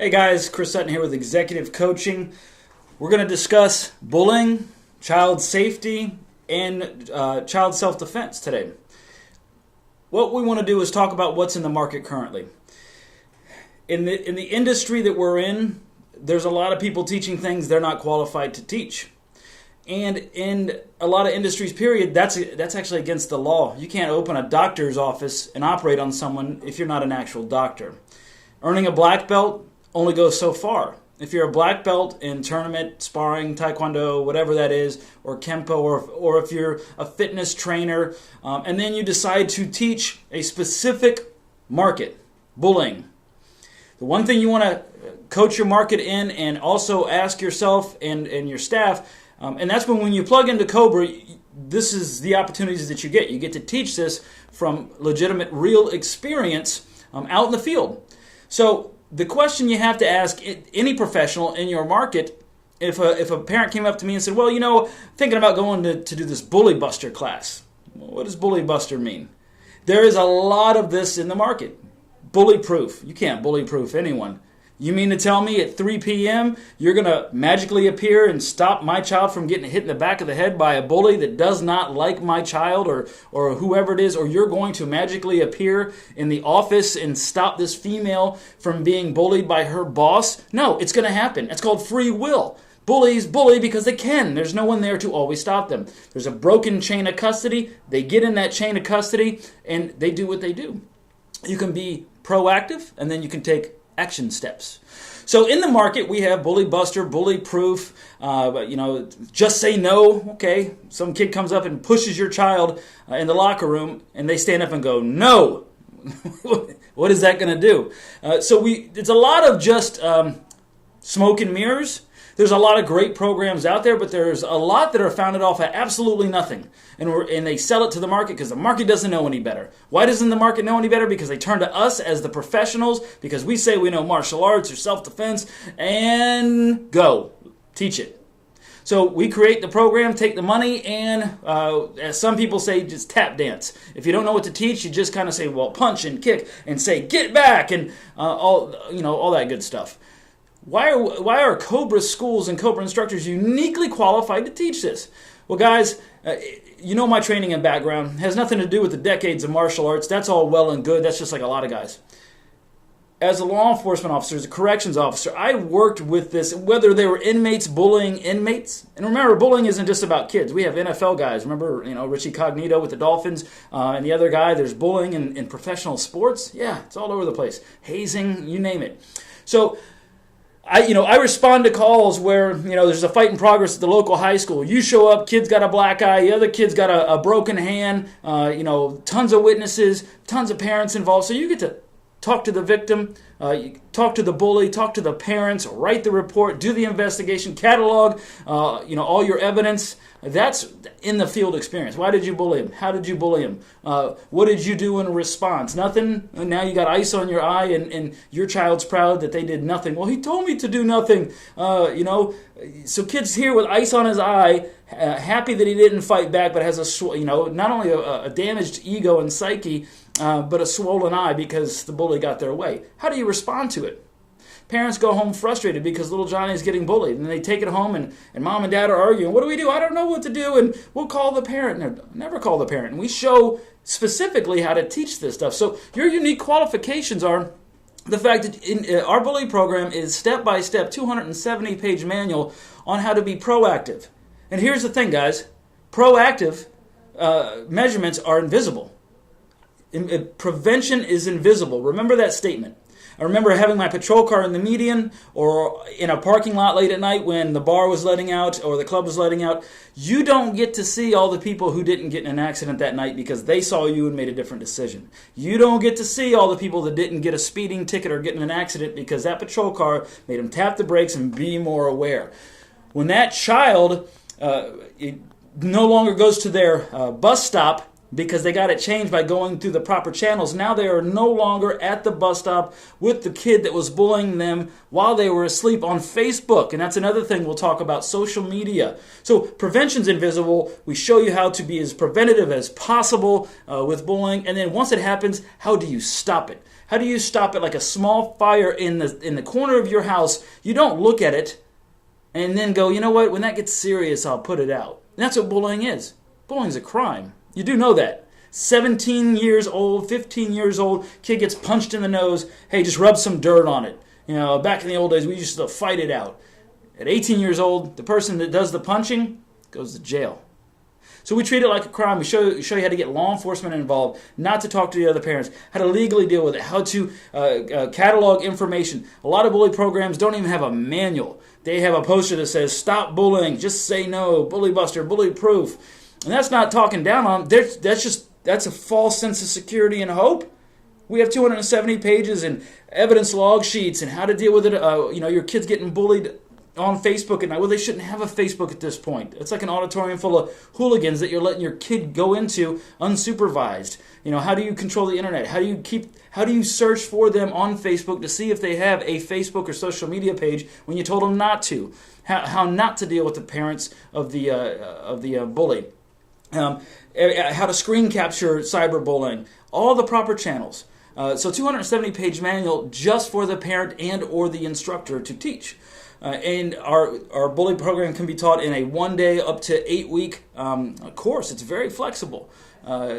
Hey guys, Chris Sutton here with Executive Coaching. We're going to discuss bullying, child safety, and child self-defense today. What we want to do is talk about what's in the market currently. In the industry that we're in, there's a lot of people teaching things they're not qualified to teach. And in a lot of industries, period, that's actually against the law. You can't open a doctor's office and operate on someone if you're not an actual doctor. Earning a black belt only goes so far. If you're a black belt in tournament, sparring, taekwondo, whatever that is, or kempo, or if you're a fitness trainer, and then you decide to teach a specific market, bullying. The one thing you want to coach your market in and also ask yourself and your staff, and that's when you plug into Cobra, this is the opportunities that you get. You get to teach this from legitimate, real experience out in the field. So the question you have to ask any professional in your market, if a parent came up to me and said, well, thinking about going to do this bully buster class. What does bully buster mean? There is a lot of this in the market. Bully proof. You can't bully proof anyone. You mean to tell me at 3 p.m. you're going to magically appear and stop my child from getting hit in the back of the head by a bully that does not like my child or whoever it is, or you're going to magically appear in the office and stop this female from being bullied by her boss? No, it's going to happen. It's called free will. Bullies bully because they can. There's no one there to always stop them. There's a broken chain of custody. They get in that chain of custody and they do what they do. You can be proactive and then you can take action steps. So in the market, we have bully buster, bully proof, just say no. Okay, some kid comes up and pushes your child in the locker room and they stand up and go, no. What is that going to do? It's a lot of just smoke and mirrors. There's a lot of great programs out there, but there's a lot that are founded off of absolutely nothing. And they sell it to the market because the market doesn't know any better. Why doesn't the market know any better? Because they turn to us as the professionals, because we say we know martial arts or self-defense, and go. Teach it. So we create the program, take the money, and as some people say, just tap dance. If you don't know what to teach, you just kind of say, well, punch and kick and say, get back, and all that good stuff. Why are Cobra schools and Cobra instructors uniquely qualified to teach this? Well, guys, my training and background has nothing to do with the decades of martial arts. That's all well and good. That's just like a lot of guys. As a law enforcement officer, as a corrections officer, I worked with this, whether they were inmates bullying inmates. And remember, bullying isn't just about kids. We have NFL guys. Remember, Richie Cognito with the Dolphins, and the other guy, there's bullying in professional sports. Yeah, it's all over the place. Hazing, you name it. So I respond to calls where, there's a fight in progress at the local high school. You show up, kid's got a black eye, the other kid's got a broken hand, tons of witnesses, tons of parents involved. So you get to talk to the victim, talk to the bully, talk to the parents, write the report, do the investigation, catalog, all your evidence. That's in the field experience. Why did you bully him? How did you bully him? What did you do in response? Nothing. Now you got ice on your eye and your child's proud that they did nothing. Well, he told me to do nothing. So kids here with ice on his eye, happy that he didn't fight back, but has not only a damaged ego and psyche, but a swollen eye because the bully got their way. How do you respond to it? Parents go home frustrated because little Johnny's getting bullied, and they take it home, and mom and dad are arguing. What do we do? I don't know what to do, and we'll call the parent. No, never call the parent. And we show specifically how to teach this stuff. So your unique qualifications are the fact that our bully program is step-by-step, 270-page manual on how to be proactive. And here's the thing, guys. Proactive measurements are invisible. Prevention is invisible. Remember that statement. I remember having my patrol car in the median or in a parking lot late at night when the bar was letting out or the club was letting out. You don't get to see all the people who didn't get in an accident that night because they saw you and made a different decision. You don't get to see all the people that didn't get a speeding ticket or get in an accident because that patrol car made them tap the brakes and be more aware. When that child no longer goes to their bus stop because they got it changed by going through the proper channels. Now they are no longer at the bus stop with the kid that was bullying them while they were asleep on Facebook. And that's another thing we'll talk about, social media. So prevention's invisible. We show you how to be as preventative as possible with bullying. And then once it happens, how do you stop it? How do you stop it like a small fire in the corner of your house? You don't look at it and then go, you know what, when that gets serious, I'll put it out. And that's what bullying is. Bullying's a crime. You do know that. 17 years old, 15 years old, kid gets punched in the nose. Hey, just rub some dirt on it. You know, back in the old days, we used to fight it out. At 18 years old, the person that does the punching goes to jail. So we treat it like a crime. We show you how to get law enforcement involved, not to talk to the other parents, how to legally deal with it, how to catalog information. A lot of bully programs don't even have a manual. They have a poster that says, "Stop bullying, just say no, bully buster, bully proof." And that's not talking down on them. That's a false sense of security and hope. We have 270 pages and evidence log sheets and how to deal with it. Your kid's getting bullied on Facebook, and well, they shouldn't have a Facebook at this point. It's like an auditorium full of hooligans that you're letting your kid go into unsupervised. How do you control the internet? How do you search for them on Facebook to see if they have a Facebook or social media page when you told them not to? How not to deal with the parents of the bully? How to screen capture cyberbullying, all the proper channels. So 270-page manual just for the parent and or the instructor to teach. And our bully program can be taught in a 1-day up to 8-week course. It's very flexible.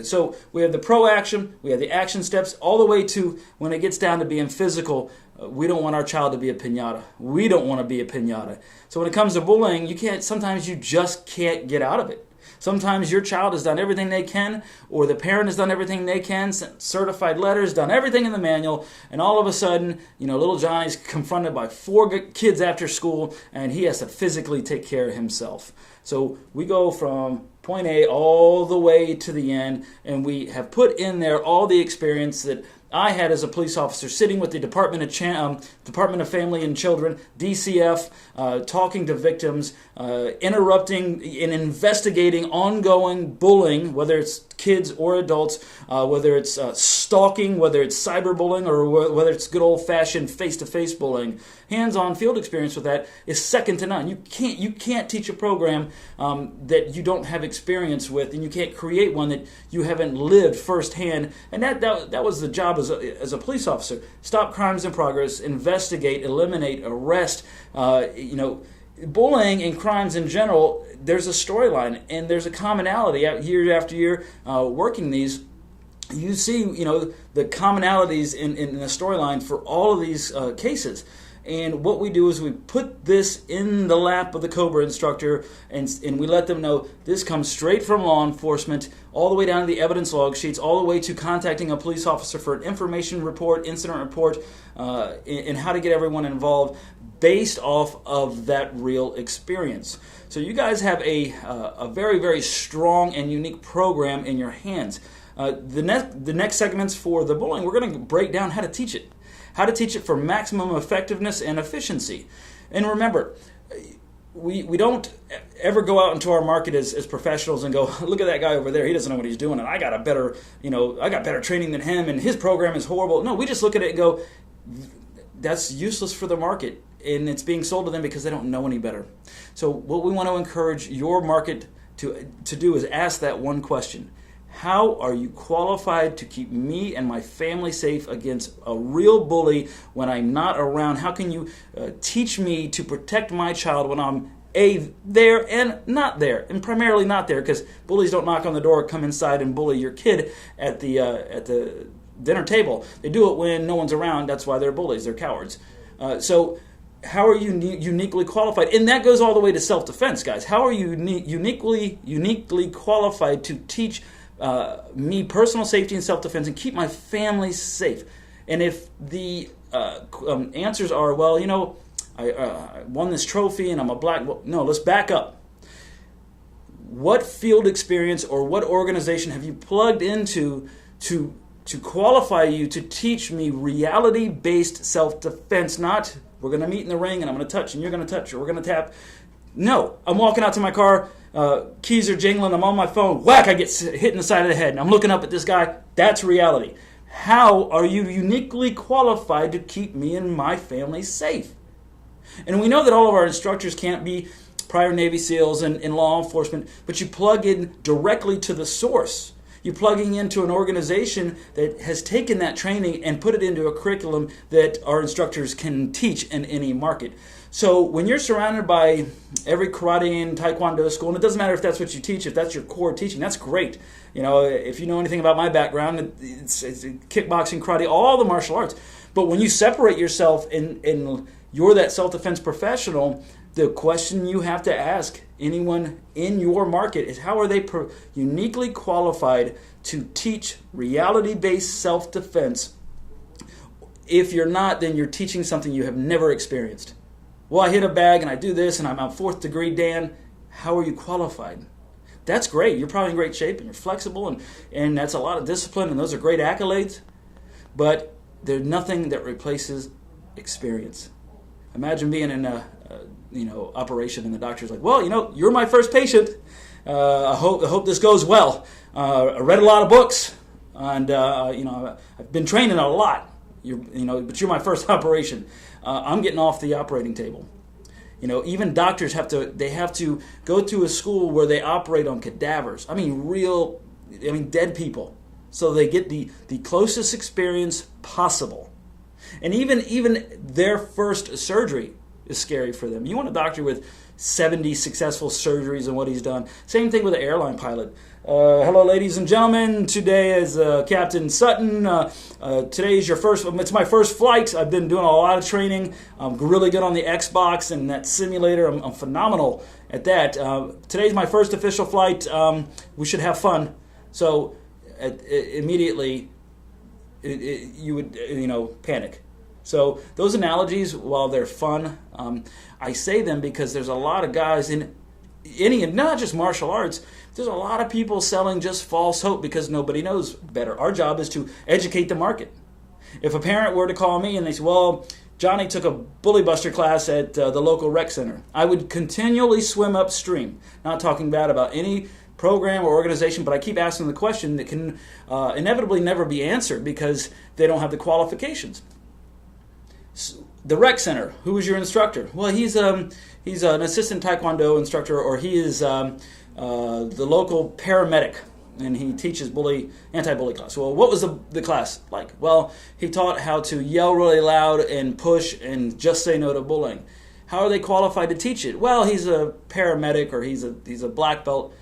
So we have the pro action, we have the action steps, all the way to when it gets down to being physical. We don't want our child to be a piñata. We don't want to be a piñata. So when it comes to bullying, sometimes you just can't get out of it. Sometimes your child has done everything they can, or the parent has done everything they can, sent certified letters, done everything in the manual, and all of a sudden, little Johnny's confronted by 4 kids after school, and he has to physically take care of himself. So we go from point A all the way to the end, and we have put in there all the experience that I had as a police officer, sitting with the Department of Family and Children, DCF, talking to victims, interrupting and investigating ongoing bullying, whether it's kids or adults, whether it's stalking, whether it's cyberbullying, or whether it's good old-fashioned face-to-face bullying. Hands-on field experience with that is second to none. You can't teach a program that you don't have experience with, and you can't create one that you haven't lived firsthand. And that was the job as a police officer. Stop crimes in progress, investigate, eliminate, arrest. Bullying and crimes in general, there's a storyline and there's a commonality year after year working these. You see, the commonalities in the storyline for all of these cases. And what we do is we put this in the lap of the COBRA instructor, and we let them know this comes straight from law enforcement, all the way down to the evidence log sheets, all the way to contacting a police officer for an information report, incident report, and how to get everyone involved based off of that real experience. So you guys have a very, very strong and unique program in your hands. The next segments for the bullying, we're going to break down how to teach it. How to teach it for maximum effectiveness and efficiency. And remember, we don't ever go out into our market as professionals and go, look at that guy over there, he doesn't know what he's doing, and I got better training than him, and his program is horrible. No, we just look at it and go, that's useless for the market, and it's being sold to them because they don't know any better. So what we want to encourage your market to do is ask that one question. How are you qualified to keep me and my family safe against a real bully when I'm not around? How can you teach me to protect my child when I'm there and not there, and primarily not there, because bullies don't knock on the door, come inside and bully your kid at the dinner table. They do it when no one's around. That's why they're bullies. They're cowards. So how are you uniquely qualified? And that goes all the way to self-defense, guys. How are you uniquely qualified to teach me personal safety and self-defense and keep my family safe? And if the answers are, well, I won this trophy and I'm a black... No, let's back up. What field experience or what organization have you plugged into to qualify you to teach me reality-based self-defense? Not, we're going to meet in the ring and I'm going to touch and you're going to touch or we're going to tap. No, I'm walking out to my car. keys are jingling, I'm on my phone, whack, I get hit in the side of the head, and I'm looking up at this guy. That's reality. How are you uniquely qualified to keep me and my family safe? And we know that all of our instructors can't be prior Navy SEALs and law enforcement, but you plug in directly to the source. You're plugging into an organization that has taken that training and put it into a curriculum that our instructors can teach in any market. So when you're surrounded by every karate and taekwondo school, and it doesn't matter if that's what you teach, if that's your core teaching, that's great. You know, if you know anything about my background, it's kickboxing, karate, all the martial arts. But when you separate yourself and you're that self-defense professional, the question you have to ask anyone in your market is, how are they uniquely qualified to teach reality-based self-defense? If you're not, then you're teaching something you have never experienced. Well, I hit a bag and I do this and I'm on 4th degree, Dan. How are you qualified? That's great. You're probably in great shape and you're flexible and that's a lot of discipline and those are great accolades. But there's nothing that replaces experience. Imagine being in a operation and the doctor's like, well, you're my first patient. I hope this goes well. I read a lot of books and I've been training a lot. But you're my first operation. I'm getting off the operating table. Even doctors have to go to a school where they operate on cadavers. Dead people. So they get the closest experience possible. And even their first surgery is scary for them. You want a doctor with 70 successful surgeries and what he's done. Same thing with an airline pilot. Hello, ladies and gentlemen. Today is Captain Sutton. Today is it's my first flight. I've been doing a lot of training. I'm really good on the Xbox and that simulator. I'm phenomenal at that. Today's my first official flight. We should have fun. So immediately you would panic. So those analogies, while they're fun, I say them because there's a lot of guys in not just martial arts, there's a lot of people selling just false hope because nobody knows better. Our job is to educate the market. If a parent were to call me and they say, well, Johnny took a bully buster class at the local rec center, I would continually swim upstream, not talking bad about any program or organization, but I keep asking the question that can inevitably never be answered because they don't have the qualifications. The rec center, who is your instructor? Well, he's an assistant taekwondo instructor, or he is the local paramedic, and he teaches anti-bully class. Well, what was the class like? Well, he taught how to yell really loud and push and just say no to bullying. How are they qualified to teach it? Well, he's a paramedic, or he's a black belt.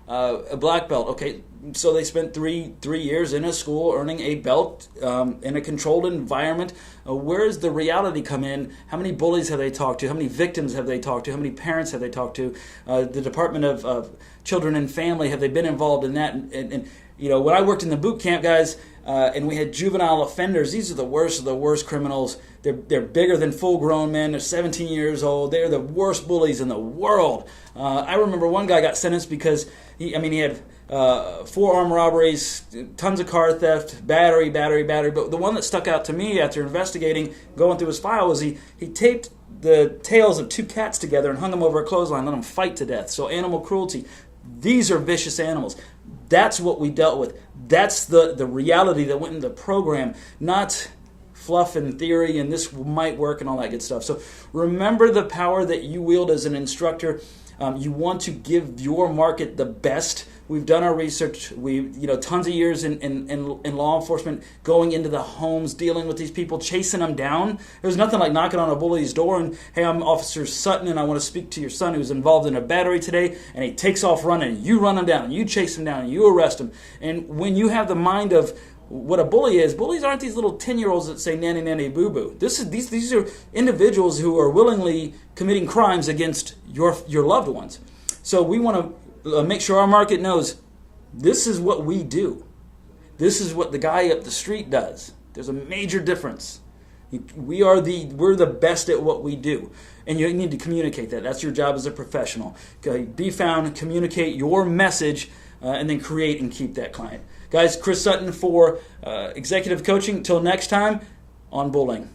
Okay, so they spent three years in a school earning a belt in a controlled environment. Where does the reality come in? How many bullies have they talked to? How many victims have they talked to? How many parents have they talked to? The Department of Children and Family, have they been involved in that? And when I worked in the boot camp, guys, and we had juvenile offenders, these are the worst of the worst criminals. They're bigger than full-grown men. They're 17 years old. They're the worst bullies in the world. I remember one guy got sentenced because he had 4 armed robberies, tons of car theft, battery. But the one that stuck out to me after investigating, going through his file, was he taped the tails of 2 cats together and hung them over a clothesline, let them fight to death. So animal cruelty. These are vicious animals. That's what we dealt with. That's the reality that went into the program, not fluff and theory and this might work and all that good stuff. So remember the power that you wield as an instructor. You want to give your market the best. We've done our research. Tons of years in law enforcement, going into the homes, dealing with these people, chasing them down. There's nothing like knocking on a bully's door and, hey, I'm Officer Sutton and I want to speak to your son who's involved in a battery today, and he takes off running and you run him down and you chase him down and you arrest him. And when you have the mind of what a bully is, bullies aren't these little 10-year-olds that say nanny nanny boo boo. These are individuals who are willingly committing crimes against your loved ones. So we want to make sure our market knows this is what we do. This is what the guy up the street does. There's a major difference. We're the best at what we do, and you need to communicate that. That's your job as a professional. Okay, be found, communicate your message, and then create and keep that client. Guys, Chris Sutton for Executive Coaching. Till next time, on bullying.